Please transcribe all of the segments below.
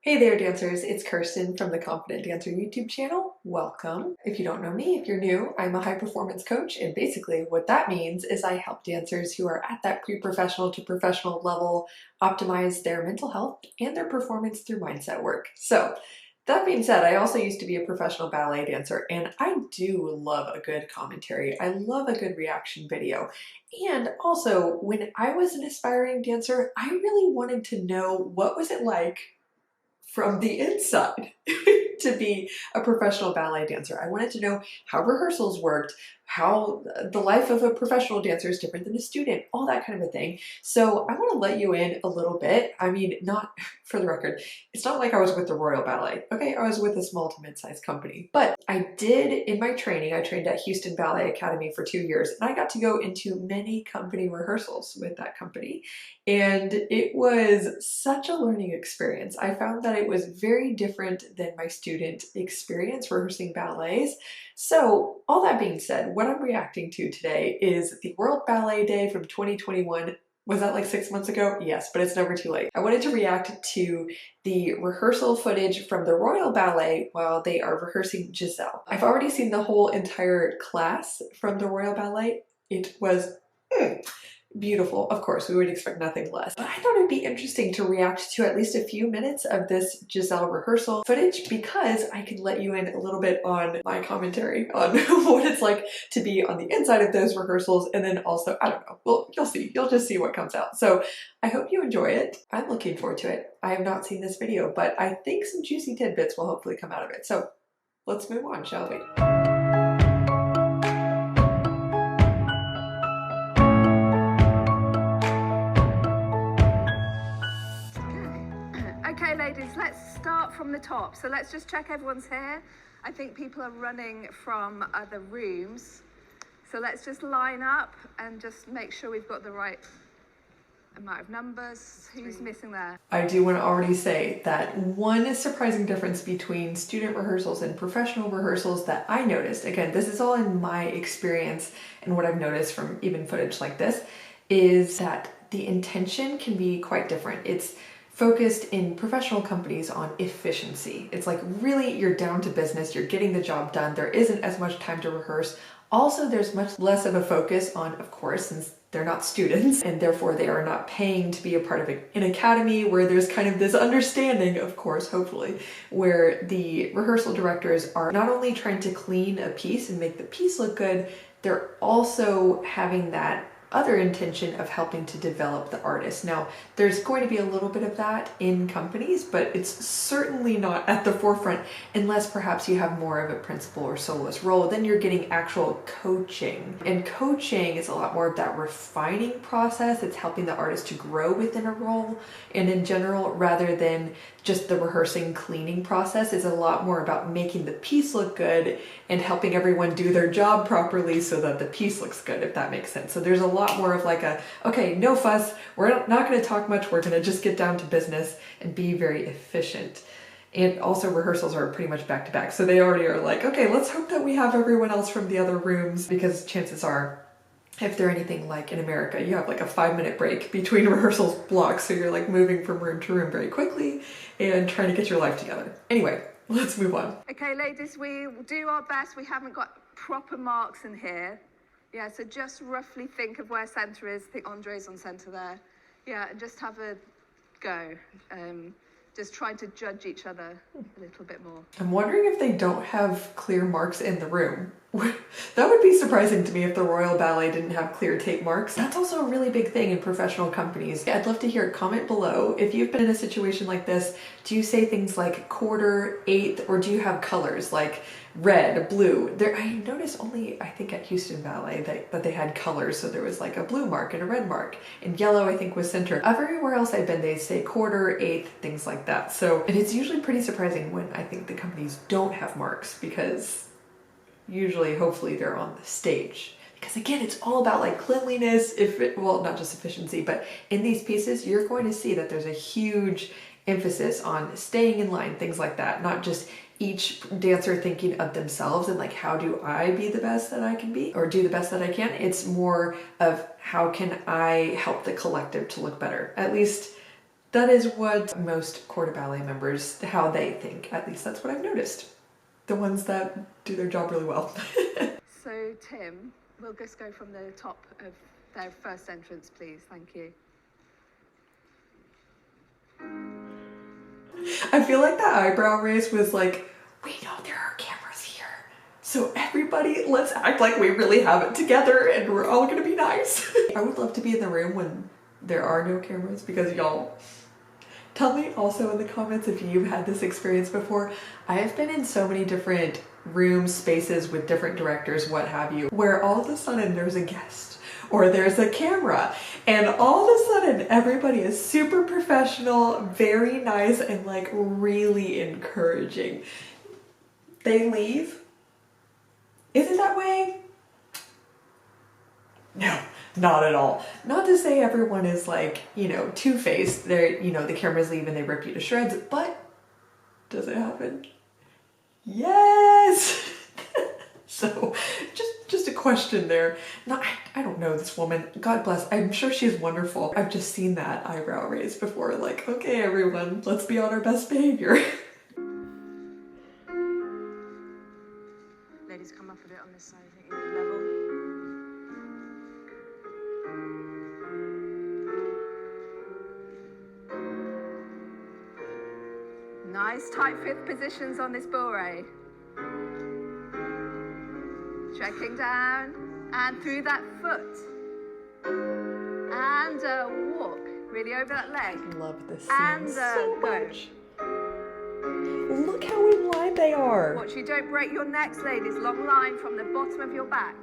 Hey there, dancers. It's Kirsten from the Confident Dancer YouTube channel. Welcome. If you don't know me, if you're new, I'm a high performance coach, and basically what that means is I help dancers who are at that pre-professional to professional level optimize their mental health and their performance through mindset work. So that being said, I also used to be a professional ballet dancer, and I do love a good commentary. I love a good reaction video. And also, when I was an aspiring dancer, I really wanted to know what was it like from the inside to be a professional ballet dancer. I wanted to know how rehearsals worked, how the life of a professional dancer is different than a student, all that kind of a thing. So I want to let you in a little bit. I mean, not for the record, it's not like I was with the Royal Ballet. Okay, I was with a small to mid-sized company. But I did, in my training, I trained at Houston Ballet Academy for 2 years, and I got to go into many company rehearsals with that company. And it was such a learning experience. I found that it was very different than my student experience rehearsing ballets. So all that being said, what I'm reacting to today is the World Ballet Day from 2021. Was that like 6 months ago? Yes, but it's never too late. I wanted to react to the rehearsal footage from the Royal Ballet while they are rehearsing Giselle. I've already seen the whole entire class from the Royal Ballet. It was beautiful. Of course, we would expect nothing less. But I thought it'd be interesting to react to at least a few minutes of this Giselle rehearsal footage because I could let you in a little bit on my commentary on what it's like to be on the inside of those rehearsals, and then also, I don't know, well, you'll see. You'll just see what comes out. So I hope you enjoy it. I'm looking forward to it. I have not seen this video, but I think some juicy tidbits will hopefully come out of it. So let's move on, shall we? Okay, ladies, let's start from the top. So let's just check everyone's here. I think people are running from other rooms. So let's just line up and just make sure we've got the right amount of numbers. Who's missing there? I do want to already say that one surprising difference between student rehearsals and professional rehearsals that I noticed, again, this is all in my experience and what I've noticed from even footage like this, is that the intention can be quite different. It's focused in professional companies on efficiency. It's like really you're down to business, you're getting the job done, there isn't as much time to rehearse. Also, there's much less of a focus on, of course, since they're not students and therefore they are not paying to be a part of an academy where there's kind of this understanding, of course, hopefully, where the rehearsal directors are not only trying to clean a piece and make the piece look good, they're also having that other intention of helping to develop the artist. Now, there's going to be a little bit of that in companies, but it's certainly not at the forefront unless perhaps you have more of a principal or soloist role. Then you're getting actual coaching. And coaching is a lot more of that refining process. It's helping the artist to grow within a role. And in general, rather than just the rehearsing cleaning process, is a lot more about making the piece look good and helping everyone do their job properly so that the piece looks good, if that makes sense. So there's a lot more of like a, okay, no fuss, we're not going to talk much, we're going to just get down to business and be very efficient. And also rehearsals are pretty much back to back. So they already are like, okay, let's hope that we have everyone else from the other rooms, because chances are, if they're anything like in America, you have like a 5-minute break between rehearsals blocks. So you're like moving from room to room very quickly and trying to get your life together. Anyway, let's move on. Okay, ladies, we will do our best. We haven't got proper marks in here. Yeah, so just roughly think of where center is. I think Andre's on center there. Yeah, and just have a go. Just trying to judge each other a little bit more. I'm wondering if they don't have clear marks in the room. That would be surprising to me if the Royal Ballet didn't have clear tape marks. That's also a really big thing in professional companies. I'd love to hear a comment below. If you've been in a situation like this, do you say things like quarter, eighth, or do you have colors like red, blue? I noticed only, I think at Houston Ballet, that they had colors. So there was like a blue mark and a red mark, and yellow I think was center. Everywhere else I've been, they say quarter, eighth, things like that. So, and it's usually pretty surprising when I think the companies don't have marks, because usually, hopefully, they're on the stage. Because again, it's all about like cleanliness, well, not just efficiency, but in these pieces, you're going to see that there's a huge emphasis on staying in line, things like that. Not just each dancer thinking of themselves and like, how do I be the best that I can be or do the best that I can? It's more of how can I help the collective to look better? At least That is what most corps de ballet members, how they think. At least that's what I've noticed. The ones that do their job really well. So Tim, we'll just go from the top of their first entrance, please. Thank you. I feel like that eyebrow raise was like, we know there are cameras here. So everybody, let's act like we really have it together and we're all gonna be nice. I would love to be in the room when there are no cameras, because y'all, tell me also in the comments if you've had this experience before. I have been in so many different rooms, spaces with different directors, what have you, where all of a sudden there's a guest or there's a camera and all of a sudden everybody is super professional, very nice, and like really encouraging. They leave. Is it that way? No, not at all. Not to say everyone is like, you know, two-faced. They're, you know, the cameras leave and they rip you to shreds, but does it happen? Yes! So just a question there. No, I don't know this woman. God bless. I'm sure she's wonderful. I've just seen that eyebrow raise before. Like, okay, everyone, let's be on our best behavior. Ladies, come up a bit on this side, I think you're level. Nice tight fifth positions on this bourrée. Checking down and through that foot. And a walk, really over that leg. Love this and scene so go. much. Look how in line they are. Watch you don't break your necks, ladies. Long line from the bottom of your back.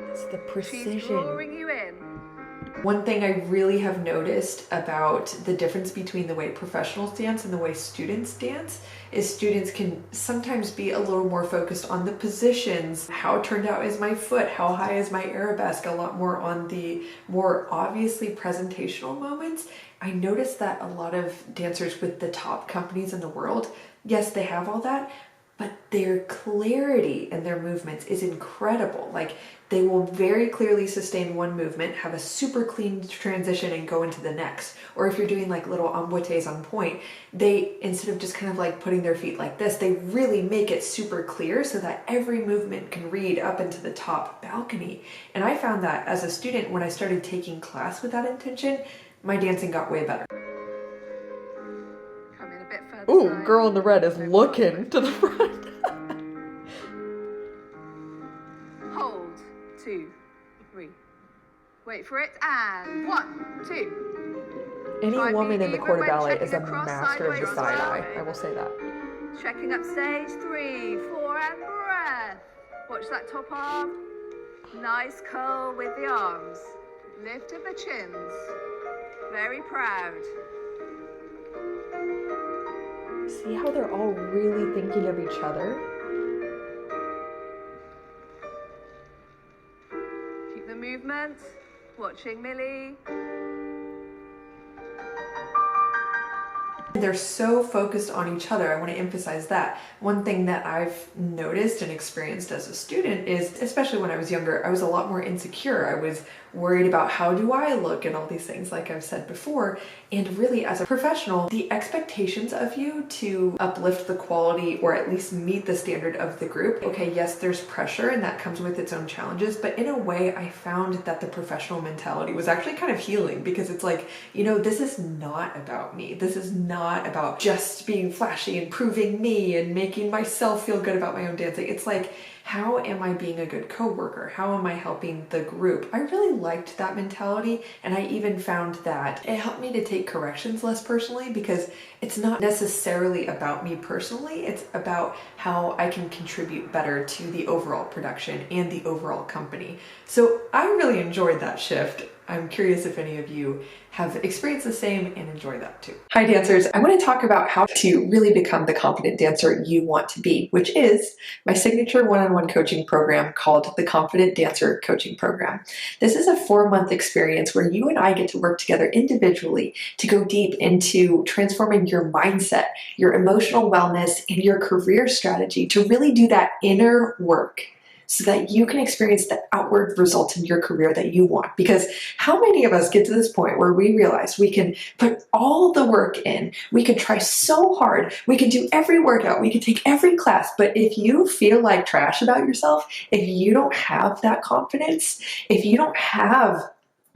It's the precision. She's drawing you in. One thing I really have noticed about the difference between the way professionals dance and the way students dance is students can sometimes be a little more focused on the positions. How turned out is my foot? How high is my arabesque? A lot more on the more obviously presentational moments. I noticed that a lot of dancers with the top companies in the world, yes, they have all that, but their clarity in their movements is incredible. Like, they will very clearly sustain one movement, have a super clean transition and go into the next. Or if you're doing like little emboîtés on point, they, instead of just kind of like putting their feet like this, they really make it super clear so that every movement can read up into the top balcony. And I found that as a student, when I started taking class with that intention, my dancing got way better. Come in a bit further. Ooh, side. girl in the red is looking to the front. Hold. 2, 3. Wait for it, and 1, 2. Any Try woman in the even corps de when ballet checking is a across master of the sideways side as well. eye. I will say that. Checking up stage 3, 4, and breath. Watch that top arm. Nice curl with the arms. Lift of the chins. Very proud. See how they're all really thinking of each other? Keep the movement. Watching Millie. They're so focused on each other. I want to emphasize that. One thing that I've noticed and experienced as a student is, especially when I was younger, I was a lot more insecure. I was worried about how do I look and all these things, like I've said before. And really, as a professional, the expectations of you to uplift the quality or at least meet the standard of the group. Okay, yes, there's pressure and that comes with its own challenges, but in a way, I found that the professional mentality was actually kind of healing, because it's like, you know, this is not about me. This is not about just being flashy and proving me and making myself feel good about my own dancing. It's like, how am I being a good coworker? How am I helping the group? I really liked that mentality, and I even found that it helped me to take corrections less personally, because it's not necessarily about me personally, it's about how I can contribute better to the overall production and the overall company. So I really enjoyed that shift. I'm curious if any of you have experienced the same and enjoy that too. Hi dancers, I want to talk about how to really become the confident dancer you want to be, which is my signature one-on-one coaching program called the Confident Dancer Coaching Program. This is a 4-month experience where you and I get to work together individually to go deep into transforming your mindset, your emotional wellness, and your career strategy to really do that inner work so that you can experience the outward results in your career that you want. Because how many of us get to this point where we realize we can put all the work in, we can try so hard, we can do every workout, we can take every class, but if you feel like trash about yourself, if you don't have that confidence, if you don't have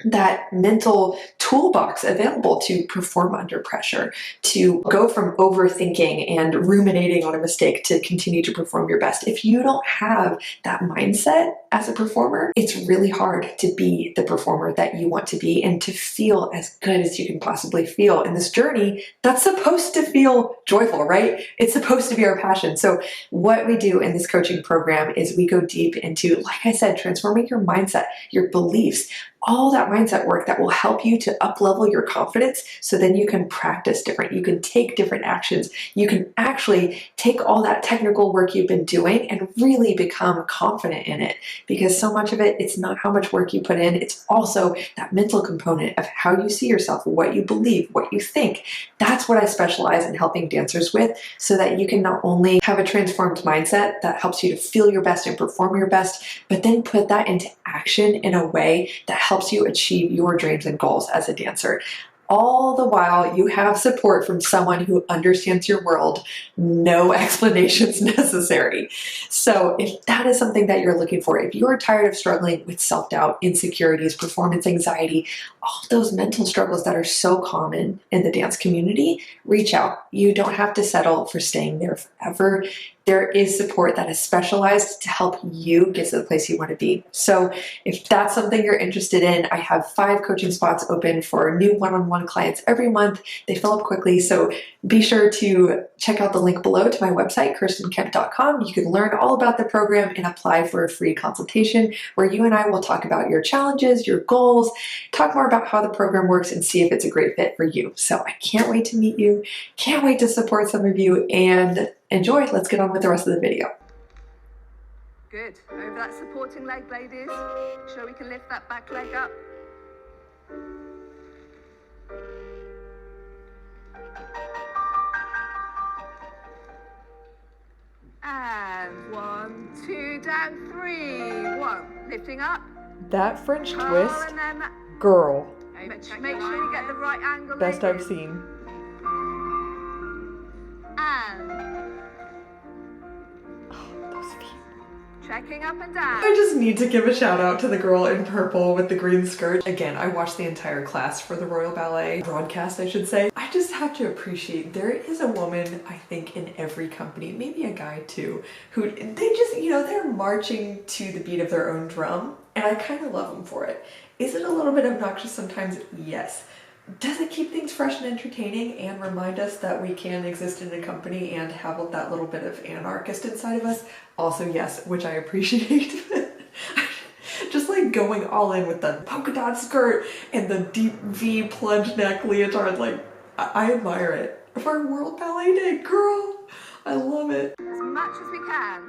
that mental toolbox available to perform under pressure, to go from overthinking and ruminating on a mistake to continue to perform your best. If you don't have that mindset as a performer, it's really hard to be the performer that you want to be and to feel as good as you can possibly feel in this journey that's supposed to feel joyful, right? It's supposed to be our passion. So what we do in this coaching program is we go deep into, like I said, transforming your mindset, your beliefs, all that mindset work that will help you to up-level your confidence so then you can practice different. You can take different actions. You can actually take all that technical work you've been doing and really become confident in it, because so much of it, it's not how much work you put in, it's also that mental component of how you see yourself, what you believe, what you think. That's what I specialize in helping dancers with, so that you can not only have a transformed mindset that helps you to feel your best and perform your best, but then put that into action in a way that helps you achieve your dreams and goals as a dancer. All the while you have support from someone who understands your world, no explanations necessary. So if that is something that you're looking for, if you're tired of struggling with self-doubt, insecurities, performance anxiety, all those mental struggles that are so common in the dance community, reach out. You don't have to settle for staying there forever. There is support that is specialized to help you get to the place you want to be. So if that's something you're interested in, I have 5 coaching spots open for new one-on-one clients every month. They fill up quickly, so be sure to check out the link below to my website, kirstenkemp.com. You can learn all about the program and apply for a free consultation where you and I will talk about your challenges, your goals, talk more about how the program works, and see if it's a great fit for you. So I can't wait to meet you, can't wait to support some of you, and enjoy. Let's get on with the rest of the video. Good. Over that supporting leg, ladies. Sure we can lift that back leg up. And 1, 2, down, 3, 1. Lifting up. That French Oh, twist, and then that. girl, Make sure you get the right angle. best I've ladies. seen. And Those feet. checking up and down. I just need to give a shout out to the girl in purple with the green skirt. Again, I watched the entire class for the Royal Ballet broadcast, I should say. I just have to appreciate there is a woman, I think, in every company, maybe a guy too, who they just, they're marching to the beat of their own drum, and I kind of love them for it. Is it a little bit obnoxious sometimes? Yes. Does it keep things fresh and entertaining and remind us that we can exist in a company and have that little bit of anarchist inside of us? Also, yes, which I appreciate. Just like going all in with the polka dot skirt and the deep V plunge neck leotard, like I admire it. For World Ballet Day, girl, I love it. As much as we can.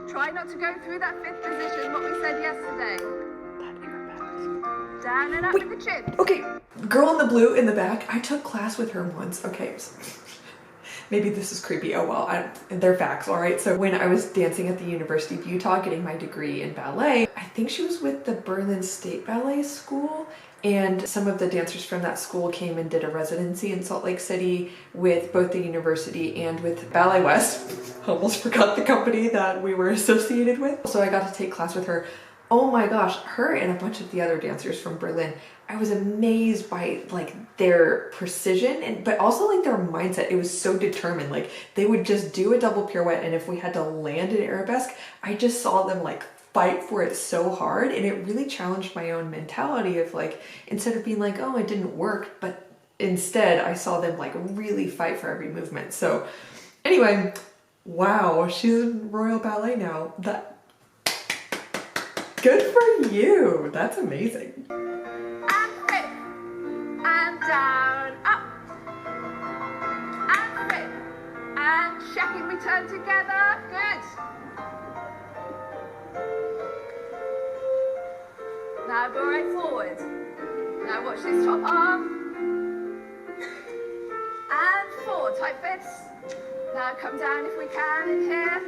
Try not to go through that 5th position, what we said yesterday. Down and up with the chin. Okay, girl in the blue in the back, I took class with her once. Okay, maybe this is creepy. Oh well, they're facts, all right? So when I was dancing at the University of Utah getting my degree in ballet, I think she was with the Berlin State Ballet School, and some of the dancers from that school came and did a residency in Salt Lake City with both the university and with Ballet West. Almost forgot the company that we were associated with. So I got to take class with her. Oh my gosh, her and a bunch of the other dancers from Berlin, I was amazed by like their precision but also like their mindset. It was so determined. Like they would just do a double pirouette, and if we had to land an arabesque, I just saw them like fight for it so hard, and it really challenged my own mentality of like, instead of being like, oh, it didn't work, but instead I saw them like really fight for every movement. So anyway, wow, she's in Royal Ballet now. Good for you. That's amazing. And 5th. And down, up. And 5th. And checking, we turn together. Good. Now go right forward. Now watch this top arm. And 4, tight fists. Now come down if we can in here.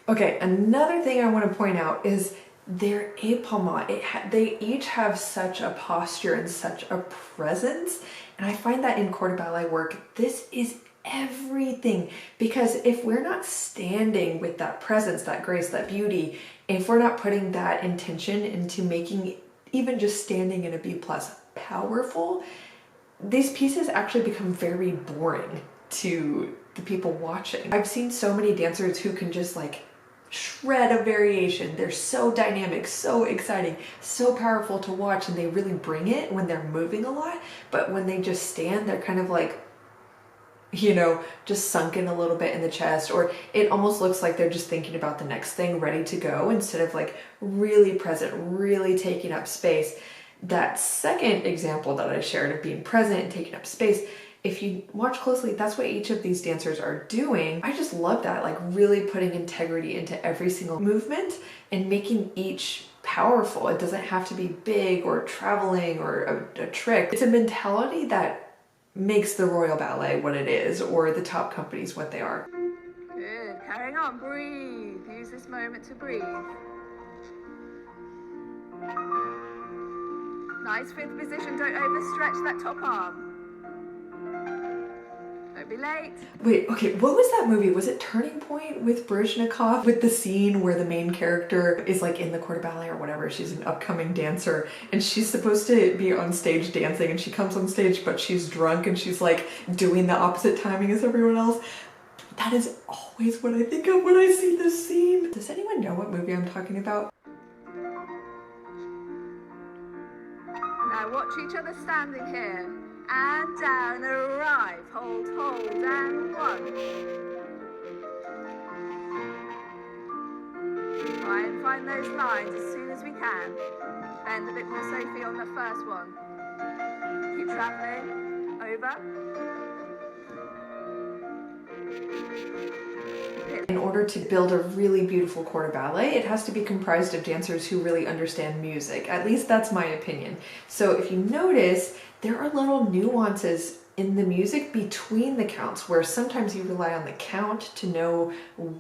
Okay, another thing I want to point out is their epaulement. They each have such a posture and such a presence, and I find that in corps de ballet work, this is everything, because if we're not standing with that presence, that grace, that beauty, if we're not putting that intention into making even just standing in a B+ powerful, these pieces actually become very boring to the people watching. I've seen so many dancers who can just like shred a variation. They're so dynamic, so exciting, so powerful to watch, and they really bring it when they're moving a lot. But when they just stand, they're kind of like, you know, just sunken a little bit in the chest, or it almost looks like they're just thinking about the next thing, ready to go, instead of like really present, really taking up space. That second example that I shared of being present and taking up space, if you watch closely, that's what each of these dancers are doing. I just love that, like really putting integrity into every single movement and making each powerful. It doesn't have to be big or traveling or a trick. It's a mentality that makes the Royal Ballet what it is, or the top companies what they are. Good, carrying on, breathe. Use this moment to breathe. Nice fifth position, don't overstretch that top arm. Don't be late. Wait, okay, what was that movie? Was it Turning Point with Baryshnikov? With the scene where the main character is like in the corps de ballet or whatever, she's an upcoming dancer, and she's supposed to be on stage dancing, and she comes on stage, but she's drunk, and she's like doing the opposite timing as everyone else. That is always what I think of when I see this scene. Does anyone know what movie I'm talking about? Now watch each other standing here. And down, arrive, hold, and 1. Try and find those lines as soon as we can. Bend a bit more, Sophie, on the first one. Keep travelling, over. In order to build a really beautiful corps de ballet, it has to be comprised of dancers who really understand music. At least that's my opinion. So if you notice, there are little nuances in the music between the counts, where sometimes you rely on the count to know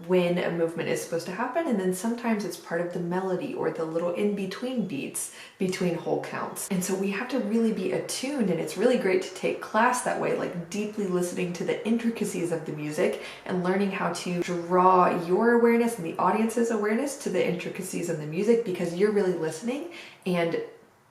when a movement is supposed to happen, and then sometimes it's part of the melody or the little in-between beats between whole counts. And so we have to really be attuned, and it's really great to take class that way, like deeply listening to the intricacies of the music and learning how to draw your awareness and the audience's awareness to the intricacies of the music, because you're really listening and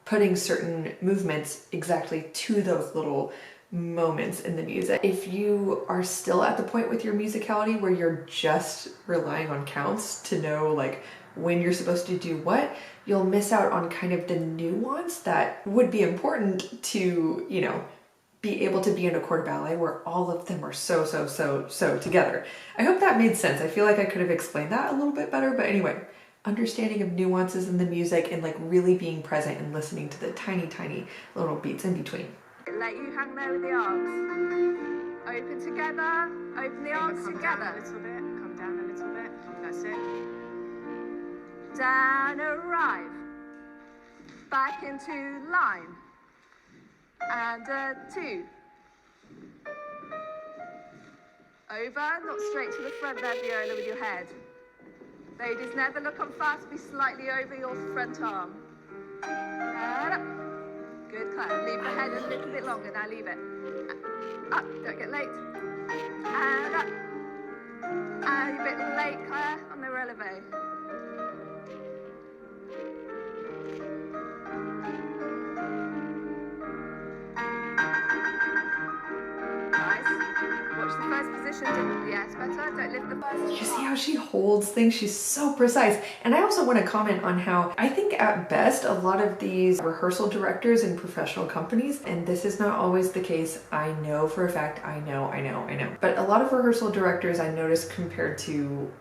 putting certain movements exactly to those little moments in the music. If you are still at the point with your musicality where you're just relying on counts to know like when you're supposed to do what, you'll miss out on kind of the nuance that would be important to, you know, be able to be in a corps de ballet where all of them are so together. I hope that made sense. I feel like I could have explained that a little bit better, but anyway, understanding of nuances in the music and like really being present and listening to the tiny little beats in between. Let you hang there with the arms. Open together, open the arms together. Come down a little bit, that's it. Down, arrive. Back into line. And 2. Over, not straight to the front there, Viola, with your head. Ladies, never look on fast, be slightly over your front arm. And up. Good, Claire. Leave the head a little bit longer. Now leave it. Up. Don't get late. And up. And a bit late, Claire, on the releve. Watch the first position. Yes, better. Don't lift the first. You see how she holds things? She's so precise. And I also want to comment on how I think at best a lot of these rehearsal directors in professional companies, and this is not always the case, I know for a fact, I know. But a lot of rehearsal directors I notice compared to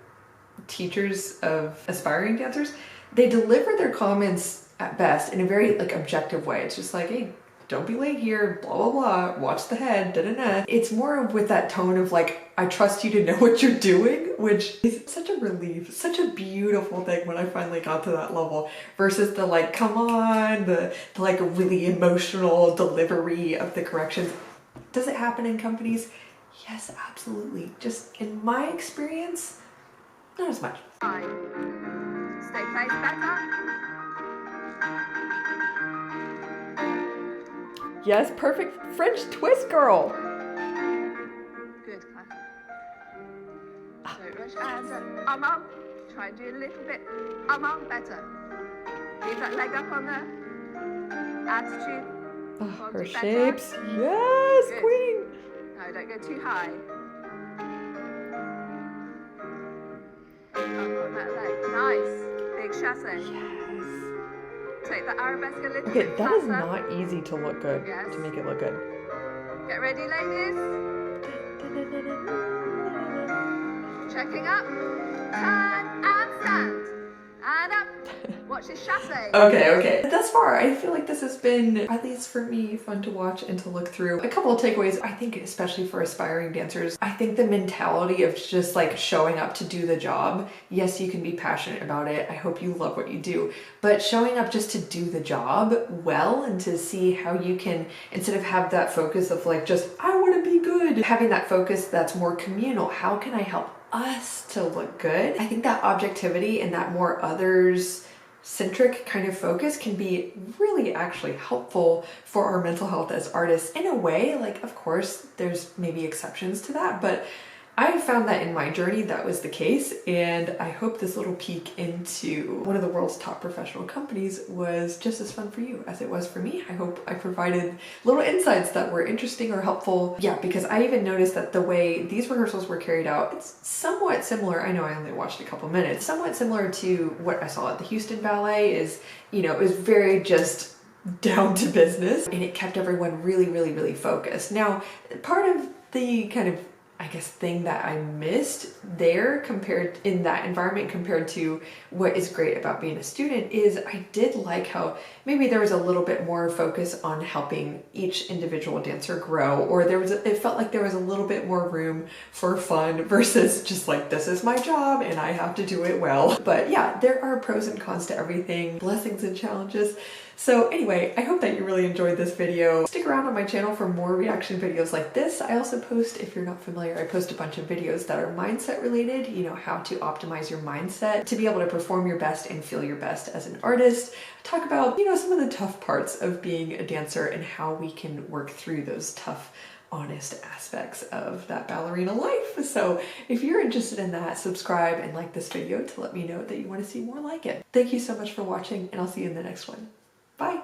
teachers of aspiring dancers, they deliver their comments at best in a very like objective way. It's just like, hey, don't be late here, blah, blah, blah, watch the head, da-da-da. It's more with that tone of like, I trust you to know what you're doing, which is such a relief, such a beautiful thing when I finally got to that level, versus the like, come on, the like really emotional delivery of the corrections. Does it happen in companies? Yes, absolutely. Just in my experience, not as much. Stay placed better. Yes, perfect French twist, girl. Good, Claire. Don't rush. And arm. Try and do a little bit. Arm, better. Leave that leg up on the attitude. Oh, Hold her it better. shapes. Yes, Good. queen. No, don't go too high. Up on that leg. Nice. Big chasse. Yes. Take the arabesque a little Okay, bit that faster. is not easy to look good, Yes. to make it look good. Get ready, ladies. Checking up. Turn and stand. And up. Watch this chasse. Okay. Thus far, I feel like this has been, at least for me, fun to watch and to look through. A couple of takeaways, I think, especially for aspiring dancers, I think the mentality of just like showing up to do the job. Yes, you can be passionate about it. I hope you love what you do, but showing up just to do the job well and to see how you can, instead of have that focus of like just, I want to be good, having that focus that's more communal. How can I help us to look good? I think that objectivity and that more others centric kind of focus can be really actually helpful for our mental health as artists in a way. Like, of course, there's maybe exceptions to that, but I found that in my journey that was the case, and I hope this little peek into one of the world's top professional companies was just as fun for you as it was for me. I hope I provided little insights that were interesting or helpful. Yeah, because I even noticed that the way these rehearsals were carried out, it's somewhat similar. I know I only watched a couple minutes. Somewhat similar to what I saw at the Houston Ballet is, it was very just down to business, and it kept everyone really focused. Now, part of the kind of thing that I missed there compared in that environment compared to what is great about being a student is I did like how maybe there was a little bit more focus on helping each individual dancer grow, or it felt like there was a little bit more room for fun versus just like, this is my job and I have to do it well. But yeah, there are pros and cons to everything, blessings and challenges. So anyway, I hope that you really enjoyed this video. Stick around on my channel for more reaction videos like this. I also post, if you're not familiar, I post a bunch of videos that are mindset related, how to optimize your mindset to be able to perform your best and feel your best as an artist. Talk about, some of the tough parts of being a dancer and how we can work through those tough, honest aspects of that ballerina life. So if you're interested in that, subscribe and like this video to let me know that you want to see more like it. Thank you so much for watching, and I'll see you in the next one. Bye.